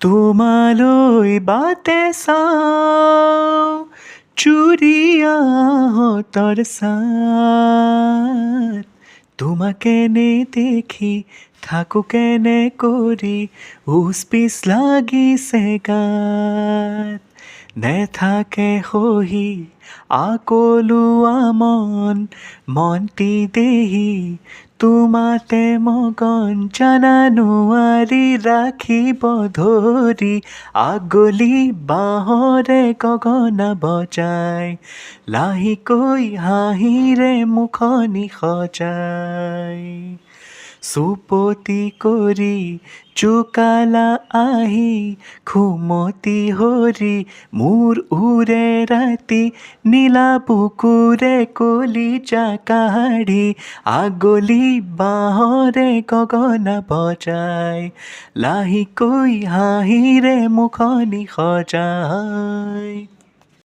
তোমালৈ বাটে চাওঁ চুৰিয়া হতৰ ছাত তোমাকে নেদেখি থাকো কেনে কৰি উচ পিচ লাগিছে গাত নেথাকে সহি আকলোৱা মনটি দেহি তোমাতে মগন জানা নোৱাৰি ৰাখিব ধৰি আগলি বাঁহৰে গগনা বজাই লাহেকৈ হাঁহিৰে মুখনি সজাই চুপতি কৰি জোকালা আহি ঘুমতি হৰি মোৰ উৰে ৰাতি নীলা বুকুৰে কলিজা কাঢ়ি আগলি বাঁহৰে গগনা বজাই লাহেকৈ হাঁহিৰে মুখনি সজাই।